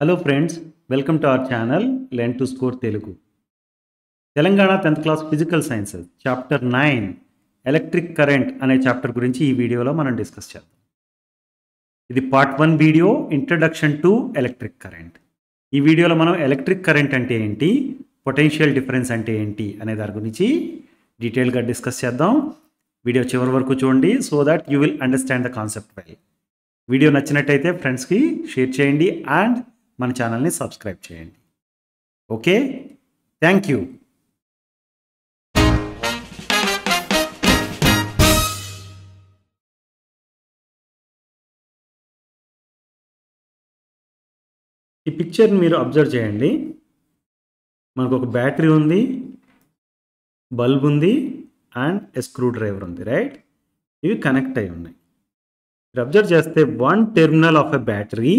Hello friends, welcome to our channel learn to score Telugu. Telangana 10th class physical sciences chapter 9 electric current అనే chapter గురించి ఈ వీడియోలో మనం discuss చేద్దాం. ఇది part 1 video, introduction to electric current. ఈ వీడియోలో మనం ఎలక్ట్రిక్ కరెంట్ అంటే ఏంటి, పొటెన్షియల్ డిఫరెన్స్ అంటే ఏంటి అనే దాని గురించి డీటెయిల్గా డిస్కస్ చేద్దాం. వీడియో చివరి వరకు చూడండి so that you will understand the concept well. Video నచ్చినట్టయితే ఫ్రెండ్స్కి షేర్ చేయండి అండ్ మన ఛానల్ని సబ్స్క్రైబ్ చేయండి. Okay, thank you. ఈ పిక్చర్ని మీరు అబ్జర్వ్ చేయండి. మనకు ఒక బ్యాటరీ ఉంది, బల్బ్ ఉంది అండ్ ఎ స్క్రూ డ్రైవర్ ఉంది, రైట్? ఇవి కనెక్ట్ అయి ఉన్నాయి. మీరు అబ్జర్వ్ చేస్తే one terminal of a battery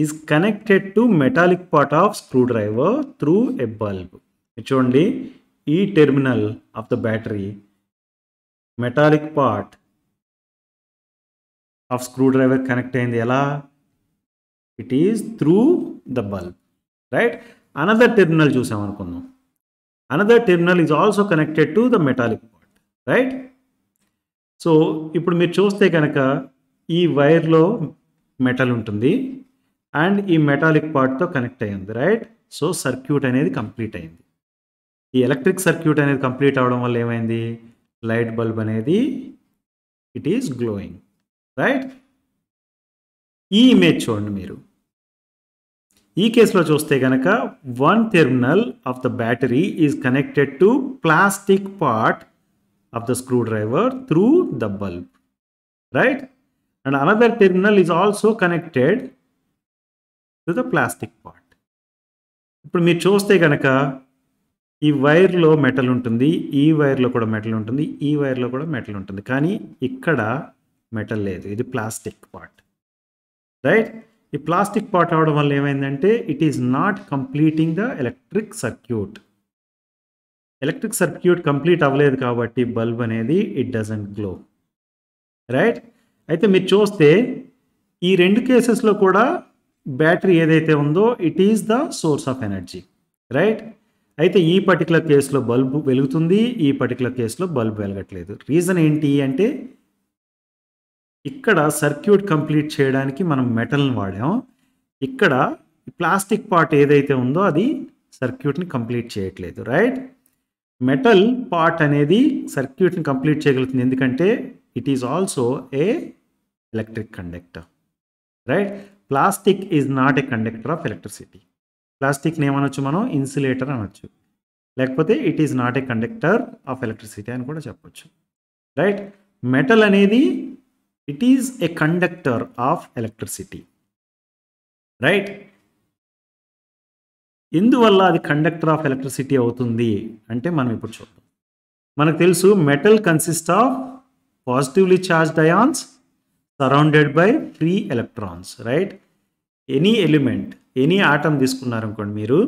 is connected to metallic part of screwdriver through a bulb. చూడండి, ఈ terminal of the battery metallic part of screw driver connect అయింది. ఎలా? It is through the bulb, right? Another terminal చూసాం అనుకుందాం. Another terminal is also connected to the metallic part, right? So ఇప్పుడు మీరు చూస్తే కనుక ఈ వైర్లో మెటల్ ఉంటుంది అండ్ ఈ మెటాలిక్ పార్ట్తో కనెక్ట్ అయ్యింది, రైట్? సో సర్క్యూట్ అనేది కంప్లీట్ అయింది. ఈ ఎలక్ట్రిక్ సర్క్యూట్ అనేది కంప్లీట్ అవ్వడం వల్ల ఏమైంది? లైట్ బల్బ్ అనేది ఇట్ ఈస్ గ్లోయింగ్, రైట్? ఈ ఇమేజ్ చూడండి మీరు. ఈ కేసులో చూస్తే కనుక one terminal of the battery is connected to plastic part of the screw driver through the bulb, right? And another terminal is also connected to the plastic part. ఇప్పుడు మీరు చూస్తే కనుక ఈ వైర్లో మెటల్ ఉంటుంది, ఈ వైర్లో కూడా మెటల్ ఉంటుంది, ఈ వైర్లో కూడా మెటల్ ఉంటుంది, కానీ ఇక్కడ మెటల్ లేదు. ఇది ప్లాస్టిక్ పార్ట్, రైట్? ఈ ప్లాస్టిక్ పార్ట్ అవడం వల్ల ఏమైందంటే it is not completing the electric circuit. Electric circuit complete అవ్వలేదు కాబట్టి బల్బ్ అనేది ఇట్ డజంట్ గ్లో, రైట్? అయితే మీరు చూస్తే ఈ రెండు కేసెస్లో కూడా బ్యాటరీ ఏదైతే ఉందో it is the source of energy, right? అయితే ఈ పర్టికులర్ కేసులో బల్బ్ వెలుగుతుంది, ఈ పర్టికులర్ కేసులో బల్బ్ వెలగట్లేదు. రీజన్ ఏంటి అంటే ఇక్కడ సర్క్యూట్ కంప్లీట్ చేయడానికి మనం మెటల్ని వాడాం. ఇక్కడ ప్లాస్టిక్ పార్ట్ ఏదైతే ఉందో అది సర్క్యూట్ని కంప్లీట్ చేయట్లేదు, రైట్? మెటల్ పార్ట్ అనేది సర్క్యూట్ని కంప్లీట్ చేయగలుగుతుంది ఎందుకంటే it is also a electric conductor, right? Plastic is not a conductor of electricity. ప్లాస్టిక్ని ఏమనొచ్చు మనం? ఇన్సులేటర్ అనొచ్చు, లేకపోతే it is not a conductor of electricity అని కూడా చెప్పొచ్చు, రైట్? మెటల్ అనేది it is a conductor of electricity, right? ఎందువల్ల అది కండక్టర్ ఆఫ్ ఎలక్ట్రిసిటీ అవుతుంది అంటే మనం ఇప్పుడు చూద్దాం. మనకు తెలుసు metal consist of positively charged ions surrounded by free electrons, right? Any element, any atom తీసుకున్నారనుకోండి మీరు,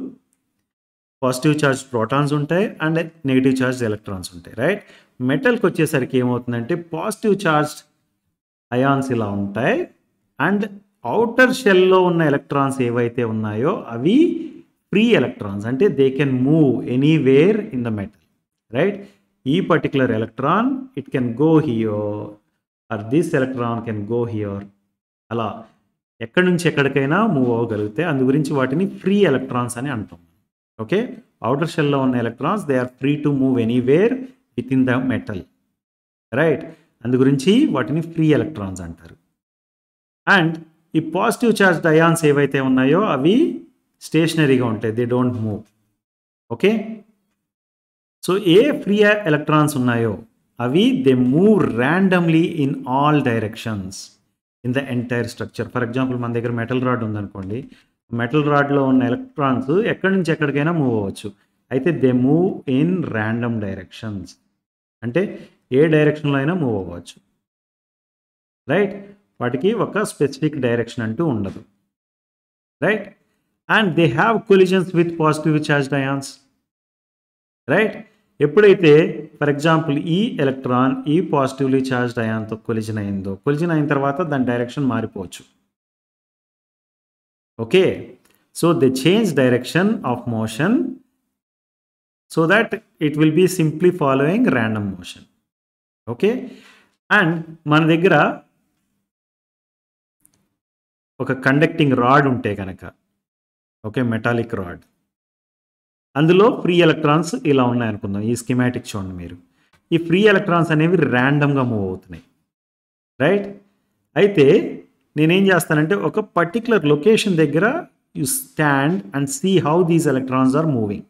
పాజిటివ్ చార్జ్ ప్రోటాన్స్ ఉంటాయి అండ్ నెగిటివ్ చార్జ్ ఎలక్ట్రాన్స్ ఉంటాయి, రైట్? మెటల్కి వచ్చేసరికి ఏమవుతుందంటే పాజిటివ్ చార్జ్ అయాన్స్ ఇలా ఉంటాయి అండ్ అవుటర్ షెల్లో ఉన్న ఎలక్ట్రాన్స్ ఏవైతే ఉన్నాయో అవి ఫ్రీ ఎలక్ట్రాన్స్, అంటే they can move anywhere in the metal, right? ఈ particular electron it can go here or this electron can go here, అలా ఎక్కడి నుంచి ఎక్కడికైనా మూవ్ అవ్వగలుగుతాయి. అందు గురించి వాటిని ఫ్రీ ఎలక్ట్రాన్స్ అని అంటాం, ఓకే? అవుటర్ షెల్లో ఉన్న electrons they are free to move anywhere within the metal, right? అందు గురించి వాటిని ఫ్రీ ఎలక్ట్రాన్స్ అంటారు. అండ్ ఈ పాజిటివ్ చార్జ్డ్ అయాన్స్ ఏవైతే ఉన్నాయో అవి స్టేషనరీగా ఉంటాయి, they don't move, okay? So ఏ ఫ్రీ ఎలక్ట్రాన్స్ ఉన్నాయో అవి they move randomly in all directions in the entire structure. For example మన దగ్గర మెటల్ రాడ్ ఉందనుకోండి, మెటల్ రాడ్లో ఉన్న ఎలక్ట్రాన్స్ ఎక్కడి నుంచి ఎక్కడికైనా మూవ్ అవ్వచ్చు. అయితే they move in random directions, అంటే ఏ డైరెక్షన్లో అయినా మూవ్ అవ్వచ్చు, రైట్? వాటికి ఒక స్పెసిఫిక్ డైరెక్షన్ అంటూ ఉండదు, right? And they have collisions with positive charged ions, right? ఎప్పుడైతే ఫర్ ఎగ్జాంపుల్ ఈ ఎలక్ట్రాన్ ఈ పాజిటివ్లీ చార్జ్డ్ అయాన్తో కొలిజన్ అయిన తర్వాత దాని డైరెక్షన్ మారిపోవచ్చు, okay? So they change direction of motion so that it will be simply following random motion. Okay, and మన దగ్గర ఒక కండక్టింగ్ రాడ్ ఉంటే కనుక, ఓకే, మెటాలిక్ రాడ్, అందులో ఫ్రీ ఎలక్ట్రాన్స్ ఇలా ఉన్నాయనుకుందాం. ఈ స్కీమాటిక్ చూడండి మీరు. ఈ ఫ్రీ ఎలక్ట్రాన్స్ అనేవి ర్యాండమ్గా మూవ్ అవుతున్నాయి, రైట్? అయితే నేనేం చేస్తానంటే ఒక పర్టికులర్ లొకేషన్ దగ్గర you stand and see how these electrons are moving.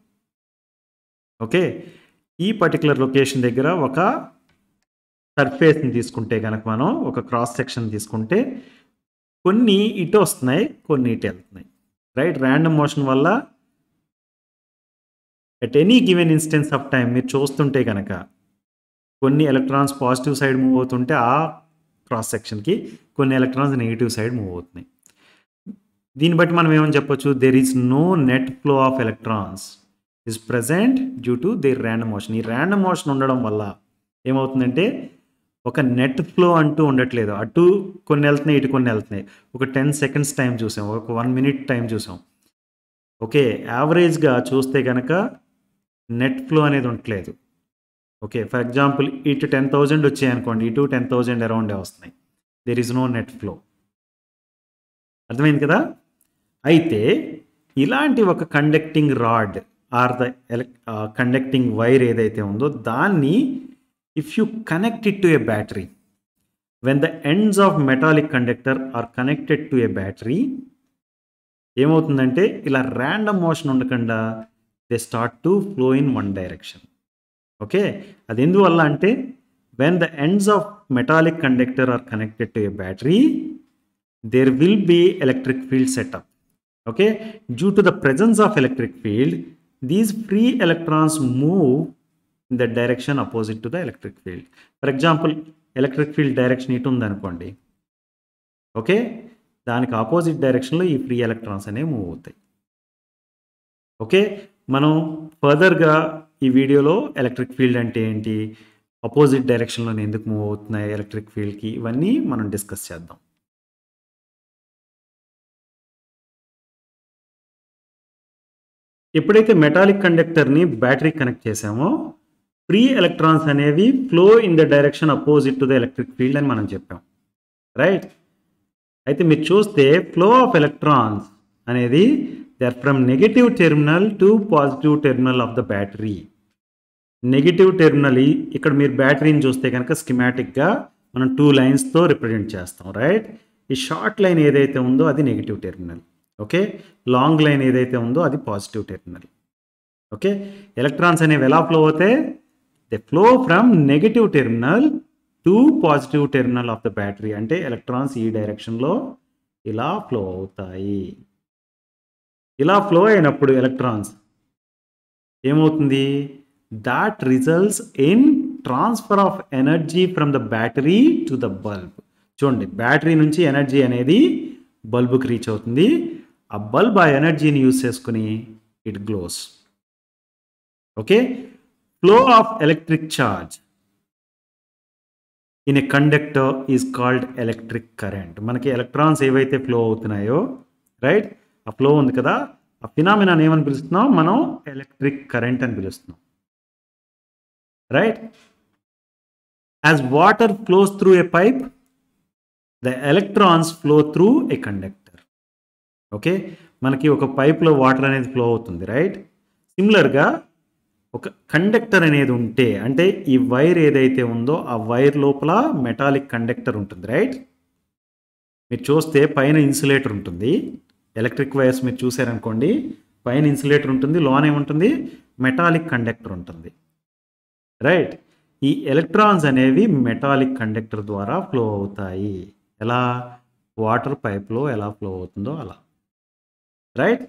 Okay, ఈ పర్టికులర్ లొకేషన్ దగ్గర ఒక సర్ఫేస్ని తీసుకుంటే కనుక, మనం ఒక క్రాస్ సెక్షన్ తీసుకుంటే కొన్ని ఇటు వస్తున్నాయి, కొన్ని ఇటు వెళ్తున్నాయి, రైట్? ర్యాండమ్ మోషన్ వల్ల at any given instance of time మీరు చూస్తుంటే కనుక కొన్ని ఎలక్ట్రాన్స్ పాజిటివ్ సైడ్ మూవ్ అవుతుంటే ఆ క్రాస్ సెక్షన్కి, కొన్ని ఎలక్ట్రాన్స్ నెగిటివ్ సైడ్ మూవ్ అవుతున్నాయి. దీన్ని బట్టి మనం ఏమని చెప్పొచ్చు? There is no net flow of electrons is present due to their random motion. ఈ ర్యాండమ్ మోషన్ ఉండడం వల్ల ఏమవుతుందంటే ఒక నెట్ ఫ్లో అంటూ ఉండట్లేదు. అటు కొన్ని వెళ్తున్నాయి, ఇటు కొన్ని వెళ్తున్నాయి. ఒక 10 seconds టైం చూసాం, ఒక 1 minute టైం చూసాం. ఓకే, యావరేజ్గా చూస్తే కనుక నెట్ ఫ్లో అనేది ఉండట్లేదు. ఓకే, ఫర్ ఎగ్జాంపుల్ ఇటు 10,000 వచ్చాయి అనుకోండి, ఇటు 10,000 అరౌండే వస్తున్నాయి. There is no net flow. అర్థమైంది కదా? అయితే ఇలాంటి ఒక conducting rod or the conducting wire ఏదైతే ఉందో దాన్ని if you connect it to a battery, when the ends of metallic conductor are connected to a battery, ఏమవుతుందంటే ఇలా ర్యాండమ్ మోషన్ ఉండకుండా they start to flow in one direction. Okay, అది ఎందువల్ల అంటే when the ends of metallic conductor are connected to a battery, there will be electric field set up. Okay, due to the presence of electric field, these free electrons move in the direction opposite to the electric field. For example, electric field direction ఇటు ఉందనుకోండి, okay, దానికి opposite డైరెక్షన్లో ఈ free electrons అనేవి move అవుతాయి. Okay, మనం ఫర్దర్గా ఈ వీడియోలో ఎలక్ట్రిక్ ఫీల్డ్ అంటే ఏంటి, ఆపోజిట్ డైరెక్షన్లో ఎందుకు మూవ్ అవుతున్నాయి ఎలక్ట్రిక్ ఫీల్డ్కి, ఇవన్నీ మనం డిస్కస్ చేద్దాం. ఎప్పుడైతే మెటాలిక్ కండక్టర్ని బ్యాటరీ కనెక్ట్ చేసామో ఫ్రీ ఎలక్ట్రాన్స్ అనేవి flow in the direction opposite to the electric field అని మనం చెప్పాం, రైట్? అయితే మీరు చూస్తే ఫ్లో ఆఫ్ ఎలక్ట్రాన్స్ అనేది they are from negative terminal to positive terminal of the battery. Negative terminal, ఇక్కడ మీరు బ్యాటరీని చూస్తే కనుక స్కిమాటిక్గా మనం 2 లైన్స్తో రిప్రజెంట్ చేస్తాం, రైట్? ఈ షార్ట్ లైన్ ఏదైతే ఉందో అది negative terminal. Okay, long line ఏదైతే ఉందో అది పాజిటివ్ టెర్మినల్. ఓకే, ఎలక్ట్రాన్స్ అనేవి ఎలా ఫ్లో అవుతాయి? They flow from negative terminal to positive terminal of the battery. అంటే ఎలక్ట్రాన్స్ ఈ డైరెక్షన్లో ఇలా ఫ్లో అవుతాయి. ఇలా ఫ్లో అయినప్పుడు ఎలక్ట్రాన్స్ ఏమవుతుంది? That results in transfer of energy from the battery to the bulb. చూడండి, బ్యాటరీ నుంచి ఎనర్జీ అనేది బల్బుకి రీచ్ అవుతుంది. ఆ బల్బ్ ఆ ఎనర్జీని యూజ్ చేసుకుని it glows. Okay, flow of electric charge in a conductor is called electric current. మనకి electrons ఏవైతే ఫ్లో అవుతున్నాయో, రైట్, ఆ ఫ్లో ఉంది కదా, ఆ ఫినామినాని ఏమని పిలుస్తున్నాం మనం? ఎలక్ట్రిక్ కరెంట్ అని పిలుస్తున్నాం, right? As water flows through a pipe, the electrons flow through a conductor. Okay, మనకి ఒక పైప్లో వాటర్ అనేది ఫ్లో అవుతుంది, రైట్? సిమిలర్గా ఒక కండక్టర్ అనేది ఉంటే, అంటే ఈ వైర్ ఏదైతే ఉందో ఆ వైర్ లోపల మెటాలిక్ కండక్టర్ ఉంటుంది, రైట్? మీరు చూస్తే పైన ఇన్సులేటర్ ఉంటుంది. ఎలక్ట్రిక్ వైర్స్ మీరు చూసారనుకోండి, పైన ఇన్సులేటర్ ఉంటుంది, లోనే ఉంటుంది మెటాలిక్ కండక్టర్ ఉంటుంది, రైట్? ఈ ఎలక్ట్రాన్స్ అనేవి మెటాలిక్ కండక్టర్ ద్వారా ఫ్లో అవుతాయి. ఎలా? వాటర్ పైప్లో ఎలా ఫ్లో అవుతుందో అలా, రైట్?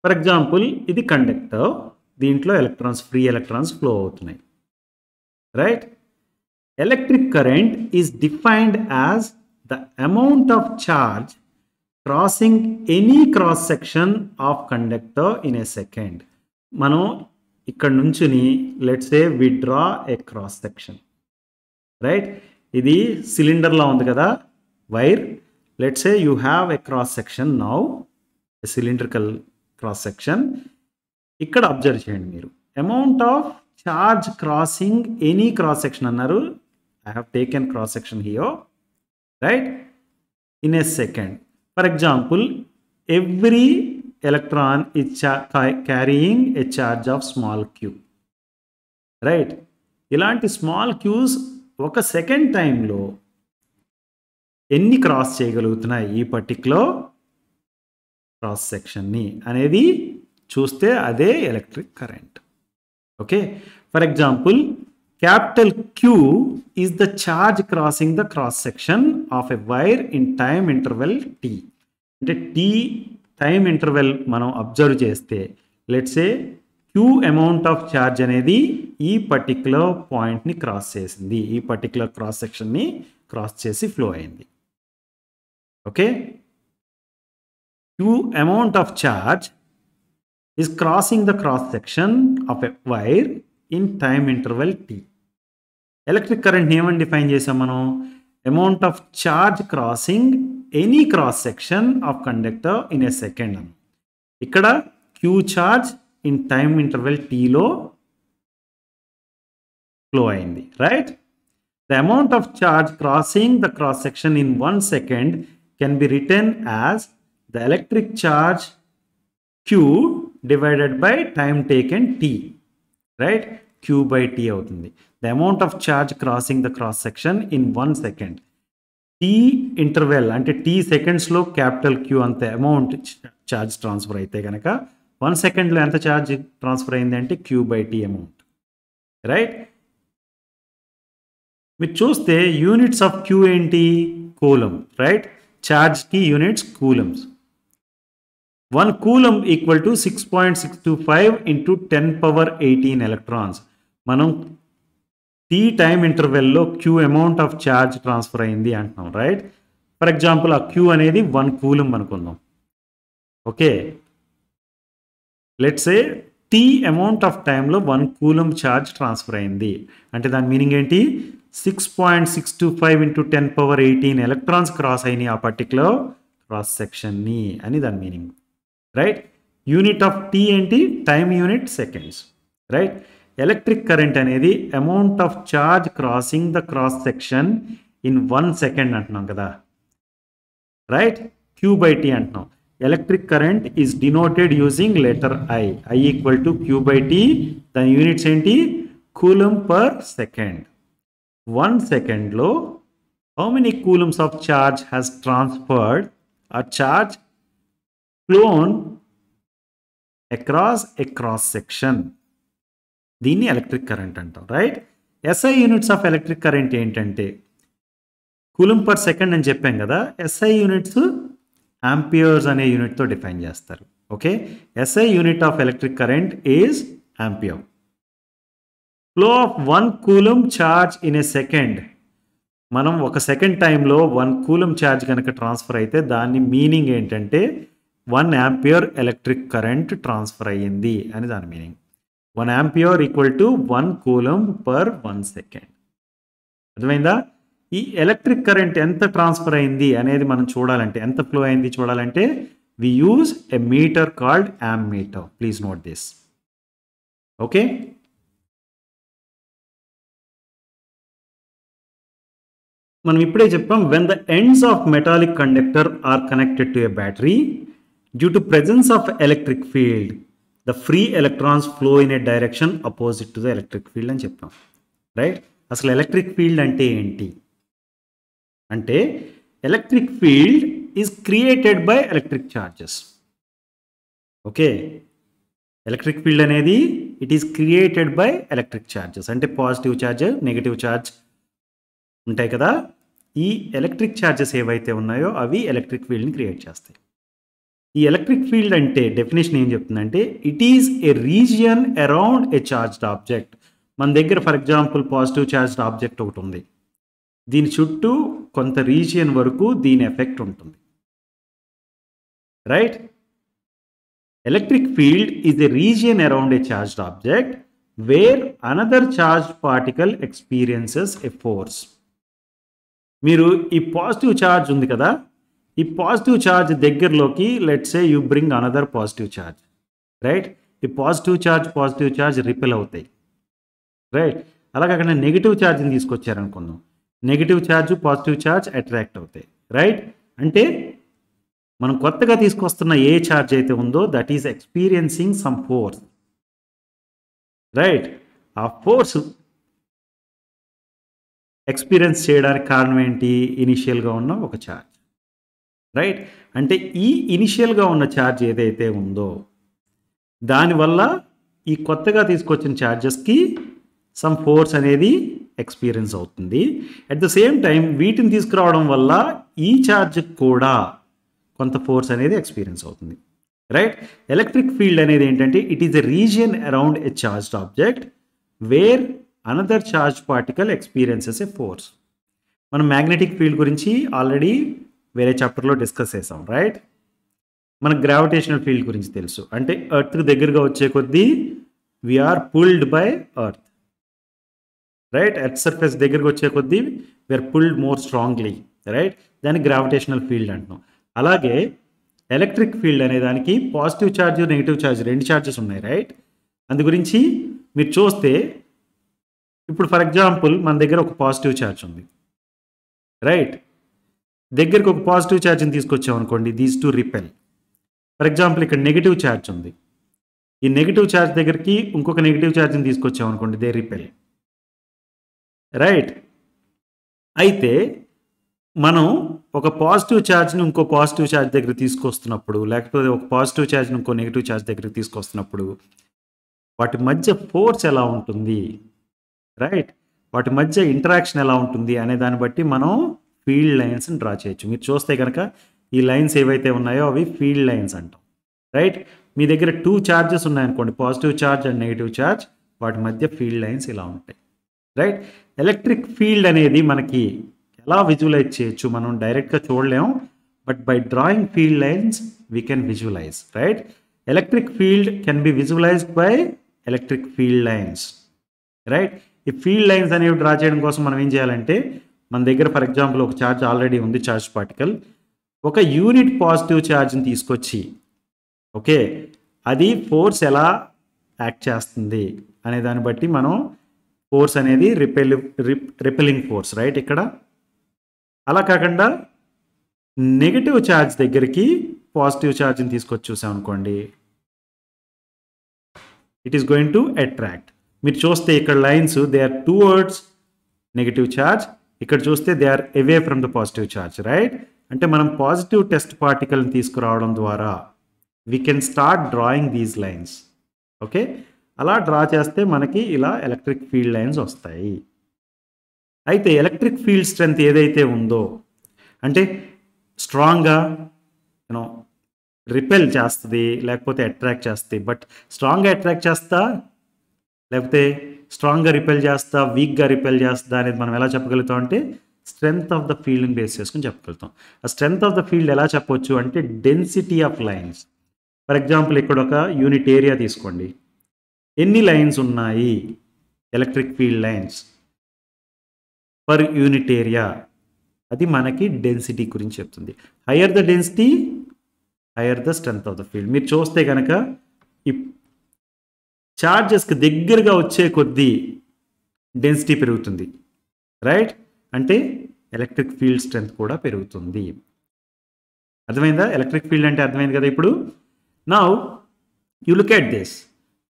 ఫర్ ఎగ్జాంపుల్ ఇది కండక్టర్, దీంట్లో ఎలక్ట్రాన్స్, ఫ్రీ ఎలక్ట్రాన్స్ ఫ్లో అవుతున్నాయి, right? Electric current is defined as the amount of charge crossing any cross section of conductor in a second. మనం ఇక్కడ నుంచుని let's say we draw a cross section, right? ఇది సిలిండర్లా ఉంది కదా wire. let's say you have a cross section now, a cylindrical cross section. ఇక్కడ observe చేయండి మీరు, amount of charge crossing any cross section అన్నారు. I have taken cross section here, right, in a second. For example, every electron is carrying a charge of small q, right? ఇలాంటి small cues ఒక second టైంలో ఎన్ని cross చేయగలుగుతున్నాయి ఈ particular cross సెక్షన్ని అనేది చూస్తే అదే electric current. Okay, for example capital Q is the charge crossing the cross section of a wire in time interval t. అంటే t time interval మనం అబ్జర్వ్ చేస్తే let's say Q amount of charge అనేది ఈ particular పాయింట్ని cross చేసింది, ఈ particular cross సెక్షన్ని cross చేసి flow అయింది. Okay, Q amount of charge is crossing the cross section of a wire in time interval t. Electric current ఏమని define చేసాం మనం? Amount of charge crossing any cross section of conductor in a second అని. ఇక్కడ Q charge in time interval టీలో flow అయింది, right? The amount of charge crossing the cross section in 1 second can be written as the electric charge Q divided by time taken t, right? Q by t అవుతుంది. The amount of charge crossing the cross section in 1 second. t interval అంటే t సెకండ్స్లో capital Q అంత amount charge transfer అయితే కనుక 1 సెకండ్లో ఎంత charge transfer అయింది అంటే Q by t amount, right? మీరు చూస్తే యూనిట్స్ ఆఫ్ Q ఏంటి? Coulomb, right? ఛార్జ్కి units coulombs. 1 coulomb equal to 6.625 into 10⁻18 electrons. మనం టీ టైమ్ ఇంటర్వెల్లో Q amount of charge transfer అయింది అంటున్నాం, రైట్? ఫర్ ఎగ్జాంపుల్ ఆ Q అనేది 1 కూలం అనుకుందాం. Okay, let's say T amount of టైంలో 1 కూలం ఛార్జ్ ట్రాన్స్ఫర్ అయింది అంటే దాని మీనింగ్ ఏంటి? 6.625 ఇంటూ 10⁻18 ఎలక్ట్రాన్స్ క్రాస్ అయినాయి ఆ పర్టిక్యులర్ క్రాస్ సెక్షన్ని అని దాని meaning, right? Unit of T ఏంటి? Time unit seconds, right? Electric current అనేది amount of charge crossing the cross section in 1 second అంటున్నాం కదా, రైట్? Q by t అంటున్నాం. Electric current is denoted using letter I. I equal to Q by t. దాని units ఏంటి? Coulomb per second. 1 secondలో how many coulombs of charge has transferred or charge flown across a cross section? దీన్ని electric current అంటాం, right? SI units of electric current ఏంటంటే కూలం per second అని చెప్పాం కదా. SI units amperes అనే యూనిట్తో డిఫైన్ చేస్తారు. Okay, SI unit of electric current is ampere. Flow of 1 coulomb charge in a second. మనం ఒక సెకండ్ టైంలో 1 కూలం ఛార్జ్ కనుక ట్రాన్స్ఫర్ అయితే దాని మీనింగ్ ఏంటంటే 1 ఆంపియర్ ఎలక్ట్రిక్ కరెంట్ ట్రాన్స్ఫర్ అయ్యింది అని దాని meaning. 1 ampere equal to 1 coulomb per 1 second. అర్థమైందా? ఈ ఎలక్ట్రిక్ కరెంట్ ఎంత ట్రాన్స్ఫర్ అయింది అనేది మనం చూడాలంటే, ఎంత ఫ్లో అయింది చూడాలంటే we use a meter called ammeter. Please note this. Okay, మనం ఇప్పుడే చెప్పాం when the ends of metallic conductor are connected to a battery due to presence of electric field the free electrons flow in a direction opposite to the electric field అని చెప్పాం, right? అసలు electric field అంటే ఏంటి అంటే electric field is created by electric charges. Okay, electric field అనేది it is created by electric charges. అంటే positive charge, negative charge ఉంటాయి కదా. ఈ ఎలక్ట్రిక్ ఛార్జెస్ ఏవైతే ఉన్నాయో అవి ఎలక్ట్రిక్ ఫీల్డ్ని క్రియేట్ చేస్తాయి. ఈ ఎలక్ట్రిక్ ఫీల్డ్ అంటే డెఫినేషన్ ఏం చెప్తుందంటే it is a region around a charged object. మన దగ్గర for example positive charged object ఒకటి ఉంది, దీని చుట్టూ కొంత రీజియన్ వరకు దీని ఎఫెక్ట్ ఉంటుంది, right? Electric field is a region around a charged object where another charged particle experiences a force. మీరు ఈ పాజిటివ్ ఛార్జ్ ఉంది కదా, ఈ పాజిటివ్ ఛార్జ్ దగ్గరలోకి let's say you bring another positive charge, right? ఈ పాజిటివ్ ఛార్జ్ రిపెల్ అవుతాయి, right? అలాగే అక్కడ నెగిటివ్ ఛార్జ్ని తీసుకొచ్చారనుకుందాం, negative charge positive charge attract అవుతాయి, రైట్? అంటే మనం కొత్తగా తీసుకొస్తున్న ఏ ఛార్జ్ అయితే ఉందో that is experiencing some force, right? ఆ ఫోర్స్ ఎక్స్పీరియన్స్ చేయడానికి కారణం ఏంటి? ఇనిషియల్గా ఉన్న ఒక ఛార్జ్, రైట్? అంటే ఈ ఇనిషియల్గా ఉన్న ఛార్జ్ ఏదైతే ఉందో దానివల్ల ఈ కొత్తగా తీసుకొచ్చిన ఛార్జెస్కి సమ్ ఫోర్స్ అనేది ఎక్స్పీరియన్స్ అవుతుంది. అట్ ద సేమ్ టైం వీటిని తీసుకురావడం వల్ల ఈ ఛార్జ్ కూడా కొంత ఫోర్స్ అనేది ఎక్స్పీరియన్స్ అవుతుంది, రైట్? ఎలక్ట్రిక్ ఫీల్డ్ అనేది ఏంటంటే it is a region around a charged object where another charge particle experiences a force. మనం మ్యాగ్నెటిక్ ఫీల్డ్ గురించి ఆల్రెడీ వేరే చాప్టర్లో డిస్కస్ చేసాం, రైట్? మనకు గ్రావిటేషనల్ ఫీల్డ్ గురించి తెలుసు, అంటే ఎర్త్కి దగ్గరగా వచ్చే కొద్దీ we are pulled by Earth, right? Earth surface దగ్గరకు వచ్చే కొద్దీ we are pulled more strongly, right? దాన్ని గ్రావిటేషనల్ ఫీల్డ్ అంటున్నాం. అలాగే ఎలక్ట్రిక్ ఫీల్డ్ అనే దానికి పాజిటివ్ ఛార్జ్ నెగిటివ్ ఛార్జ్ రెండు ఛార్జెస్ ఉన్నాయి, రైట్? అందు గురించి మీరు చూస్తే ఇప్పుడు ఫర్ ఎగ్జాంపుల్ మన దగ్గర ఒక పాజిటివ్ ఛార్జ్ ఉంది, రైట్? దగ్గరికి ఒక పాజిటివ్ ఛార్జ్ని తీసుకొచ్చామనుకోండి, these two repel. For example ఇక్కడ నెగిటివ్ ఛార్జ్ ఉంది, ఈ నెగిటివ్ ఛార్జ్ దగ్గరికి ఇంకొక నెగిటివ్ ఛార్జ్ని తీసుకొచ్చామనుకోండి, దే రిపెల్, రైట్? అయితే మనం ఒక పాజిటివ్ ఛార్జ్ని ఇంకో పాజిటివ్ ఛార్జ్ దగ్గర తీసుకొస్తున్నప్పుడు, లేకపోతే ఒక పాజిటివ్ ఛార్జ్ని ఇంకో నెగిటివ్ ఛార్జ్ దగ్గరికి తీసుకొస్తున్నప్పుడు వాటి మధ్య ఫోర్స్ ఎలా ఉంటుంది, రైట్? వాటి మధ్య ఇంటరాక్షన్ ఎలా ఉంటుంది అనే దాన్ని బట్టి మనం ఫీల్డ్ లైన్స్ని డ్రా చేయొచ్చు. మీరు చూస్తే కనుక ఈ లైన్స్ ఏవైతే ఉన్నాయో అవి ఫీల్డ్ లైన్స్ అంటాం, రైట్? మీ దగ్గర టూ ఛార్జెస్ ఉన్నాయనుకోండి, positive charge and negative charge, వాటి మధ్య ఫీల్డ్ లైన్స్ ఇలా ఉంటాయి, రైట్? ఎలక్ట్రిక్ ఫీల్డ్ అనేది మనకి ఎలా విజువలైజ్ చేయొచ్చు? మనం డైరెక్ట్గా చూడలేము, but by drawing field lines we can visualize, right? Electric field can be visualized by electric field lines, right? ఈ ఫీల్డ్ లైన్స్ అనేవి డ్రా చేయడం కోసం మనం ఏం చేయాలంటే, మన దగ్గర ఫర్ ఎగ్జాంపుల్ ఒక ఛార్జ్ ఆల్రెడీ ఉంది, ఛార్జ్ పార్టికల్, ఒక యూనిట్ పాజిటివ్ ఛార్జ్ని తీసుకొచ్చి, ఓకే, అది ఫోర్స్ ఎలా యాక్ట్ చేస్తుంది అనే దాన్ని బట్టి మనం ఫోర్స్ అనేది రిపెల్లింగ్ ఫోర్స్, రైట్? ఇక్కడ అలా కాకుండా నెగిటివ్ ఛార్జ్ దగ్గరికి పాజిటివ్ ఛార్జ్ని తీసుకొచ్చి చూసామనుకోండి, it is going to attract. మీరు చూస్తే ఇక్కడ lines they are towards negative charge, ఇక్కడ చూస్తే they are away from the positive charge, right? అంటే మనం పాజిటివ్ టెస్ట్ పార్టికల్ని తీసుకురావడం ద్వారా we can start drawing these lines, okay? అలా డ్రా చేస్తే మనకి ఇలా ఎలక్ట్రిక్ ఫీల్డ్ లైన్స్ వస్తాయి. అయితే ఎలక్ట్రిక్ ఫీల్డ్ స్ట్రెంత్ ఏదైతే ఉందో, అంటే స్ట్రాంగ్గా యూనో రిపెల్ చేస్తుంది లేకపోతే అట్రాక్ట్ చేస్తుంది, బట్ స్ట్రాంగ్గా అట్రాక్ట్ చేస్తా లేకపోతే స్ట్రాంగ్గా రిపెల్ చేస్తా, వీక్గా రిపెల్ చేస్తా అనేది మనం ఎలా చెప్పగలుగుతాం అంటే స్ట్రెంగ్త్ ఆఫ్ ద ఫీల్డ్ని బేస్ చేసుకుని చెప్పగలుగుతాం. ఆ స్ట్రెంగ్త్ ఆఫ్ ద ఫీల్డ్ ఎలా చెప్పవచ్చు అంటే density of lines. For example ఇక్కడ ఒక యూనిట్ ఏరియా తీసుకోండి, ఎన్ని లైన్స్ ఉన్నాయి electric field lines per unit area, అది మనకి డెన్సిటీ గురించి చెప్తుంది. Higher the density higher the strength of the field. మీరు చూస్తే కనుక ఈ ఛార్జెస్కి దగ్గరగా వచ్చే కొద్దీ డెన్సిటీ పెరుగుతుంది, రైట్? అంటే ఎలక్ట్రిక్ ఫీల్డ్ స్ట్రెంగ్త్ కూడా పెరుగుతుంది. అర్థమైందా? ఎలక్ట్రిక్ ఫీల్డ్ అంటే అర్థమైంది కదా ఇప్పుడు. Now you look at this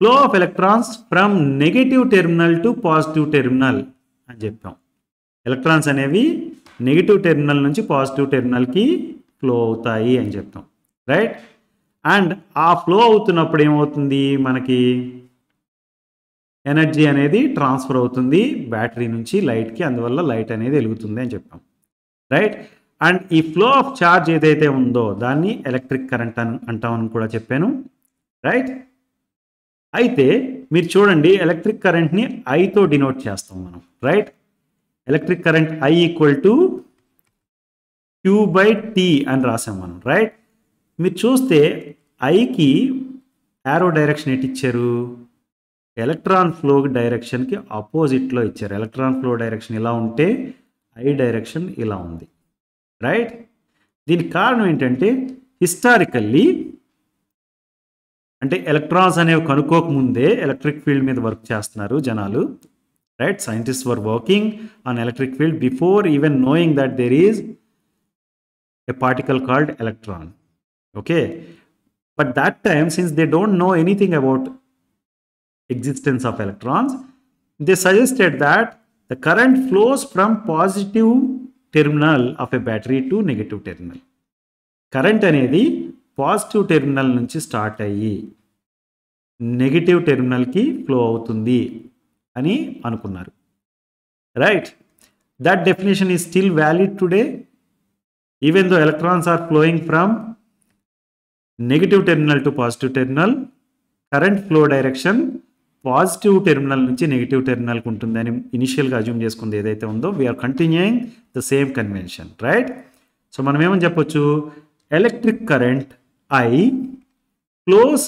flow of electrons from negative terminal to positive terminal అని చెప్పాం. ఎలక్ట్రాన్స్ అనేవి నెగిటివ్ టెర్మినల్ నుంచి పాజిటివ్ టెర్మినల్కి ఫ్లో అవుతాయి అని చెప్తాం, రైట్? అండ్ ఆ ఫ్లో అవుతున్నప్పుడు ఏమవుతుంది, మనకి ఎనర్జీ అనేది ట్రాన్స్ఫర్ అవుతుంది బ్యాటరీ నుంచి లైట్కి, అందువల్ల లైట్ అనేది వెలుగుతుంది అని చెప్పాం, రైట్? అండ్ ఈ ఫ్లో ఆఫ్ ఛార్జ్ ఏదైతే ఉందో దాన్ని ఎలక్ట్రిక్ కరెంట్ అంటామని కూడా చెప్పాను, రైట్? అయితే మీరు చూడండి, ఎలక్ట్రిక్ కరెంట్ని ఐతో డినోట్ చేస్తాం మనం, right? Electric current I equal to Q/T అని రాసాం మనం, రైట్? మీరు చూస్తే ఐకి యారో డైరెక్షన్ ఎటు ఇచ్చారు, ఎలక్ట్రాన్ ఫ్లో డైరెక్షన్కి ఆపోజిట్లో ఇచ్చారు. ఎలక్ట్రాన్ ఫ్లో డైరెక్షన్ ఇలా ఉంటే ఐ డైరెక్షన్ ఇలా ఉంది, రైట్? దీనికి కారణం ఏంటంటే హిస్టారికల్లీ అంటే ఎలక్ట్రాన్స్ అనేవి కనుక్కోకముందే ఎలక్ట్రిక్ ఫీల్డ్ మీద వర్క్ చేస్తున్నారు జనాలు, right? Scientist were working on electric field before even knowing that there is a particle called electron. Okay, but that time, since they don't know anything about existence of electrons, they suggested that the current flows from positive terminal of a battery to negative terminal. Current అనేది positive terminal నుంచి start అయ్యి negative టెర్మినల్కి flow అవుతుంది అని అనుకున్నారు, right? That definition is still valid today even though electrons are flowing from negative terminal to positive terminal. Current flow direction positive terminal నుంచి negative terminal ఉంటుందని ఇనిషియల్గా అజ్యూమ్ చేసుకుంది ఏదైతే ఉందో, we're continuing the same convention, right? So మనం ఏమని చెప్పొచ్చు, electric current I flows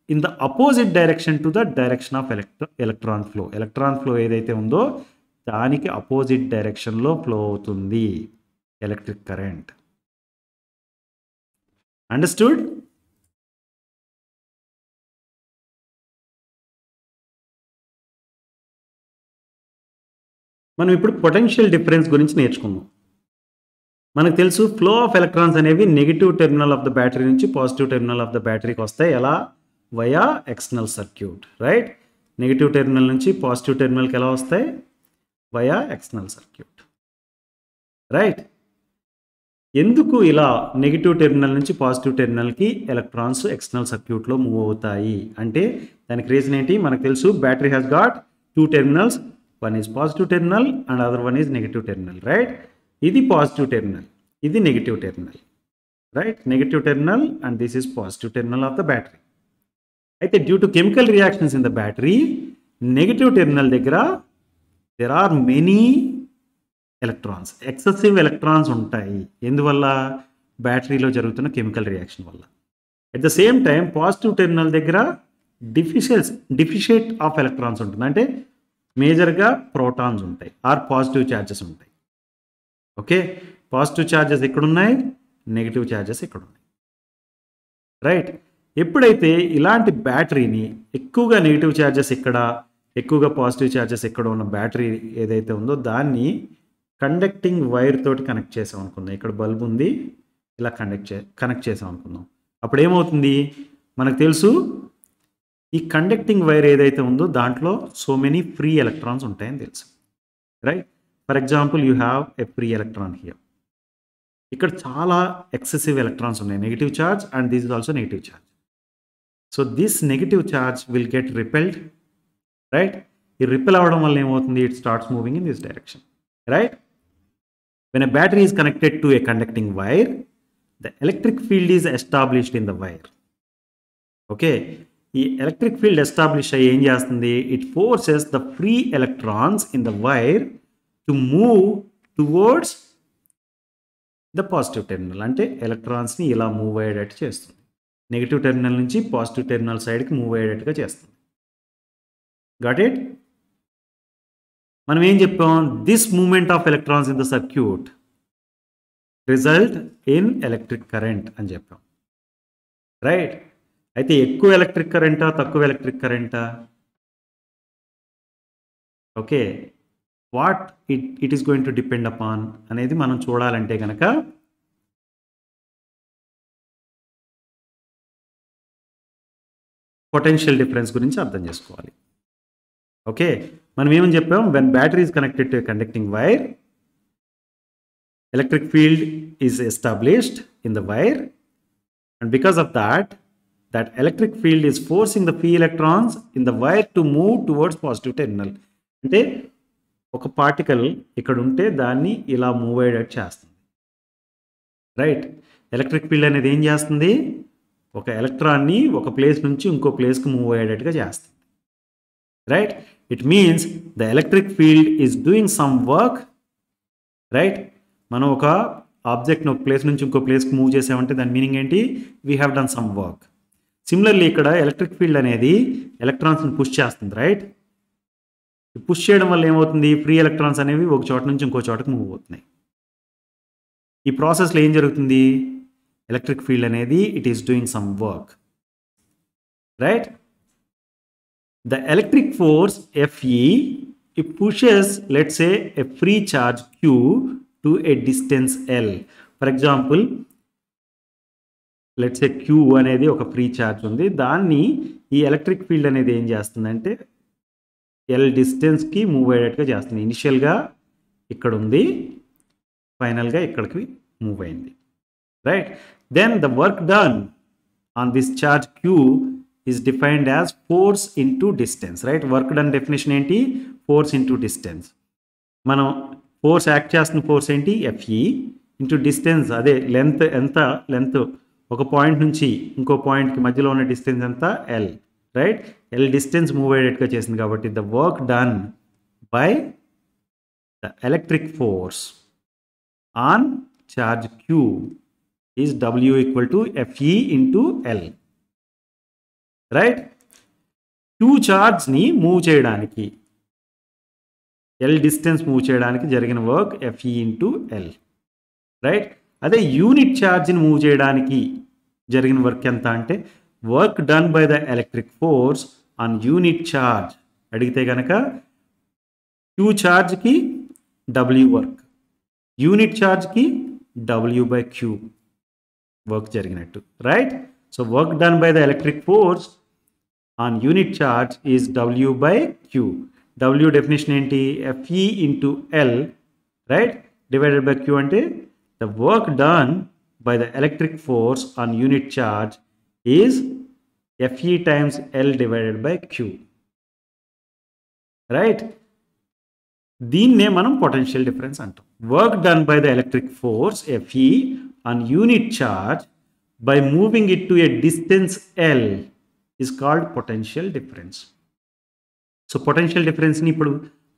in the opposite direction to the direction of electron flow. Electron flow ఏదైతే ఉందో దానికి అపోజిట్ డైరెక్షన్లో ఫ్లో అవుతుంది ఎలక్ట్రిక్ కరెంట్. అండర్స్టూడ్? మనం ఇప్పుడు పొటెన్షియల్ డిఫరెన్స్ గురించి నేర్చుకుందాం. మనకు తెలుసు ఫ్లో ఆఫ్ ఎలక్ట్రాన్స్ అనేవి negative terminal of the battery నుంచి పాజిటివ్ టెర్మినల్ ఆఫ్ ద బ్యాటరీకి వస్తాయి. ఎలా? Via external circuit, right? Negative terminal నుంచి పాజిటివ్ టెర్మినల్కి ఎలా వస్తాయి? Via external circuit, right? ఎందుకు ఇలా నెగిటివ్ టెర్మినల్ నుంచి పాజిటివ్ టెర్మినల్కి ఎలక్ట్రాన్స్ ఎక్స్టర్నల్ సర్క్యూట్లో మూవ్ అవుతాయి అంటే దానికి రీజన్ ఏంటి? మనకు తెలుసు battery has got 2 terminals, one is positive terminal and other one is negative terminal, right? ఇది పాజిటివ్ టెర్మినల్, ఇది negative terminal, right? Negative terminal and this is positive terminal of the battery. అయితే due to chemical reactions in the battery, negative terminal దగ్గర there are many electrons, excessive electrons ఉంటాయి. ఎందువల్ల? బ్యాటరీలో జరుగుతున్న chemical reaction వల్ల. At the same time positive terminal దగ్గర deficient of electrons ఉంటుంది, అంటే మేజర్గా ప్రోటాన్స్ ఉంటాయి ఆర్ పాజిటివ్ ఛార్జెస్ ఉంటాయి. ఓకే, పాజిటివ్ ఛార్జెస్ ఎక్కడున్నాయి, నెగిటివ్ ఛార్జెస్ ఎక్కడున్నాయి, రైట్? ఎప్పుడైతే ఇలాంటి బ్యాటరీని ఎక్కువగా నెగిటివ్ ఛార్జెస్ ఎక్కడ, ఎక్కువగా పాజిటివ్ ఛార్జెస్ ఎక్కడ ఉన్న బ్యాటరీ ఏదైతే ఉందో దాన్ని కండక్టింగ్ వైర్ తోటి కనెక్ట్ చేసాం అనుకుందాం. ఇక్కడ బల్బ్ ఉంది, ఇలా కనెక్ట్ చేసాం అనుకుందాం. అప్పుడు ఏమవుతుంది? మనకు తెలుసు ఈ కండక్టింగ్ వైర్ ఏదైతే ఉందో దాంట్లో సో మెనీ ఫ్రీ ఎలక్ట్రాన్స్ ఉంటాయని తెలుసు, right? For example you have a free electron here. ఇక్కడ చాలా ఎక్సెసివ్ ఎలక్ట్రాన్స్ ఉన్నాయి, negative charge and this is also negative charge. So this negative charge will get repelled, right? ఈ repel అవ్వడం వల్ల ఏమవుతుంది? It starts moving in this direction, right? When a battery is connected to a conducting wire, the electric field is established in the wire. Okay, ఈ electric field establish అయ్యి ఏం చేస్తుంది? It forces the free electrons in the wire to move towards the positive terminal. అంటే ఎలక్ట్రాన్స్ని ఇలా move అయ్యేటట్టు చేస్తుంది, negative terminal నుంచి పాజిటివ్ టెర్మినల్ సైడ్కి మూవ్ అయ్యేటట్టుగా చేస్తుంది. Got it? మనం ఏం చెప్పాం? This movement of electrons in the circuit result in electric current అని చెప్పాం, రైట్? అయితే ఎక్కువ ఎలక్ట్రిక్ కరెంటా, తక్కువ ఎలక్ట్రిక్ కరెంటా? Okay, what it is going to depend upon అనేది మనం చూడాలంటే కనుక పొటెన్షియల్ డిఫరెన్స్ గురించి అర్థం చేసుకోవాలి. ఓకే, మనం ఏమని చెప్పాం? When battery is connected to conducting wire, electric field is established in the wire and because of that electric field is forcing the free electrons in the wire to move towards positive terminal. అంటే ఒక particle ఇక్కడ ఉంటే దాన్ని ఇలా move అయ్యేటట్టు చేస్తుంది, right? Electric field అనేది ఏం చేస్తుంది? ఒక ఎలక్ట్రాన్ని ఒక ప్లేస్ నుంచి ఇంకో ప్లేస్కి మూవ్ అయ్యేటట్టుగా చేస్తుంది, right? It means the electric field is doing some work, right? మనం ఒక ఆబ్జెక్ట్ని ఒక ప్లేస్ నుంచి ఇంకో ప్లేస్కి మూవ్ చేసామంటే దాని మీనింగ్ ఏంటి? We have done some work. Similarly ఇక్కడ ఎలక్ట్రిక్ ఫీల్డ్ అనేది ఎలక్ట్రాన్స్ని పుష్ చేస్తుంది, రైట్? పుష్ చేయడం వల్ల ఏమవుతుంది? ఫ్రీ ఎలక్ట్రాన్స్ అనేవి ఒక చోట నుంచి ఇంకో చోటకి మూవ్ అవుతున్నాయి. ఈ ప్రాసెస్లో ఏం జరుగుతుంది? ఎలక్ట్రిక్ ఫీల్డ్ అనేది it is doing some work, right? The electric force Fe, it pushes, let's say, a free charge Q to a distance L. For example, let's say Q అనేది ఒక ఫ్రీ ఛార్జ్ ఉంది, దాన్ని ఈ electric field అనేది ఏం చేస్తుందంటే L డిస్టెన్స్కి move అయ్యేటట్టుగా చేస్తుంది. ఇనిషియల్గా ఇక్కడ ఉంది, ఫైనల్గా ఇక్కడికి మూవ్ అయింది, right? Then the work done on this charge Q is defined as force into distance, right? Work done definition ఏంటి? Force into distance. మనం ఫోర్స్ యాక్ట్ చేస్తున్న ఫోర్స్ ఏంటి? Fe ఇంటూ డిస్టెన్స్, అదే లెంత్, ఎంత లెంత్ ఒక point నుంచి ఇంకో పాయింట్కి మధ్యలో ఉన్న డిస్టెన్స్ ఎంత? L, right? L distance move అయ్యేట్టుగా చేసింది కాబట్టి the work done by the electric force on charge Q is W equal to Fe into L, right? Q ఛార్జ్ని మూవ్ చేయడానికి, L డిస్టెన్స్ మూవ్ చేయడానికి జరిగిన work Fe into L, right? అదే unit ఛార్జ్ని move చేయడానికి జరిగిన వర్క్ ఎంత అంటే work done by the electric force on unit charge. అడిగితే కనుక Q ఛార్జ్కి W వర్క్, యూనిట్ ఛార్జ్కి W బై Q వర్క్ జరిగినట్టు, right? So work done by the electric force on unit charge is W by Q. W definition ఏంటి? Fe into L, right? Divided by Q అంటే the work done by the electric force on unit charge is Fe times L divided by Q, right? దీన్నే మనం potential difference అంటాం. Work done by the electric force Fe on unit charge by moving it to a distance L is called potential difference. So potential డిఫరెన్స్ని ఇప్పుడు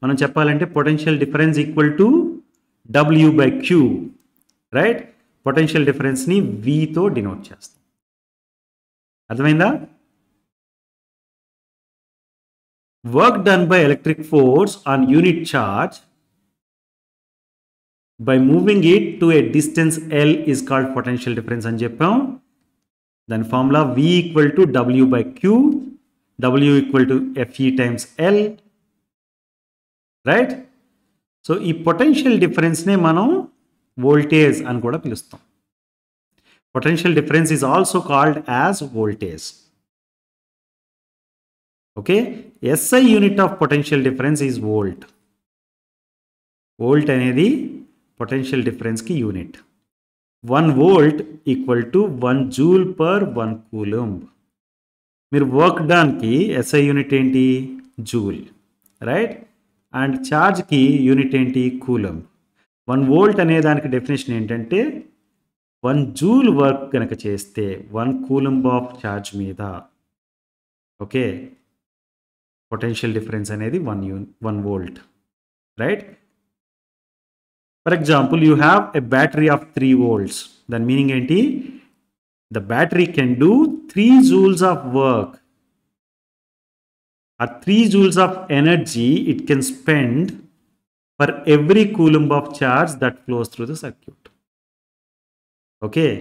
మనం చెప్పాలంటే potential difference equal to W by Q, right? Potential డిఫరెన్స్ని Vతో denote చేస్తాం. అర్థమైందా? Work done by electric force on unit charge by moving it to a distance L is called potential difference అని చెప్పాం. దాని formula V equal to W by Q, W equal to Fe times L, right? So ఈ potential డిఫరెన్స్నే మనం voltage అని కూడా పిలుస్తాం. Potential difference is also called as voltage, okay? SI unit of potential difference is volt. Volt అనేది potential డిఫరెన్స్కి unit. 1 volt equal to 1 joule per 1 coulomb. మీరు work డన్కి SI యూనిట్ ఏంటి? Joule, right? అండ్ ఛార్జ్కి unit ఏంటి? Coulomb. 1 volt అనే దానికి definition ఏంటంటే 1 joule వర్క్ కనుక చేస్తే 1 coulomb ఆఫ్ ఛార్జ్ మీద, ఓకే, పొటెన్షియల్ డిఫరెన్స్ అనేది 1 volt, right? For example, you have a battery of 3 volts. Then meaning ఏంటి? The battery can do 3 joules of work or 3 joules of energy it can spend for every coulomb of charge that flows through the circuit. Okay,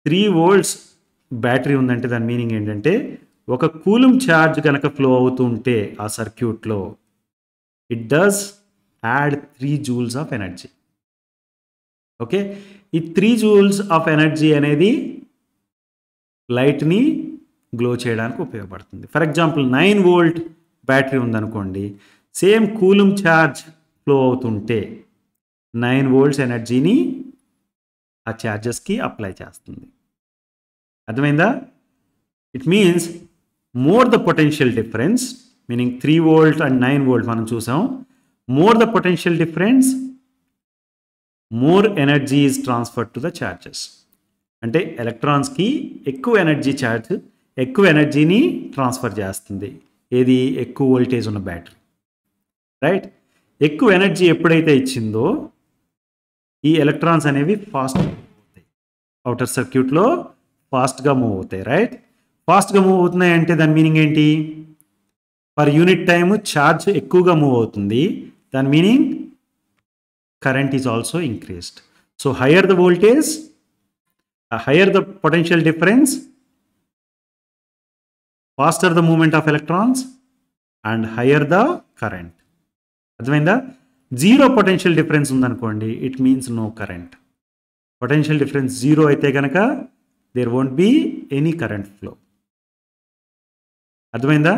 3 volts battery ఉందంటే దాని meaning ఏంటంటే ఒక కూలం charge కనుక flow అవుతుంటే ఆ సర్క్యూట్లో it does add 3 joules of energy, okay? ఈ 3 joules of energy అనేది లైట్ని గ్లో చేయడానికి ఉపయోగపడుతుంది. ఫర్ ఎగ్జాంపుల్ 9 volt బ్యాటరీ ఉందనుకోండి, సేమ్ కూలం ఛార్జ్ ఫ్లో అవుతుంటే 9 volts ఎనర్జీని ఆ ఛార్జెస్కి అప్లై చేస్తుంది. అర్థమైందా? It means more the potential difference, meaning 3 volt and 9 volt మనం చూసాం. More the potential difference, more energy is transferred to the charges. అంటే ఎలక్ట్రాన్స్కి ఎక్కువ ఎనర్జీని ట్రాన్స్ఫర్ చేస్తుంది ఏది? ఎక్కువ వోల్టేజ్ ఉన్న బ్యాటరీ, రైట్? ఎక్కువ ఎనర్జీ ఎప్పుడైతే ఇచ్చిందో ఈ ఎలక్ట్రాన్స్ అనేవి ఫాస్ట్ అవుతాయి, అవుటర్ సర్క్యూట్లో ఫాస్ట్గా మూవ్ అవుతాయి, రైట్? ఫాస్ట్గా మూవ్ అవుతున్నాయి అంటే దాని మీనింగ్ ఏంటి? పర్ యూనిట్ టైము ఛార్జ్ ఎక్కువగా మూవ్ అవుతుంది. దాని meaning current is also increased. So higher the voltage, higher the potential difference, faster the movement of electrons and higher the current. అర్థమైందా? జీరో పొటెన్షియల్ డిఫరెన్స్ ఉందనుకోండి, it means no current. Potential difference zero అయితే కనుక there won't be any current flow. అర్థమైందా?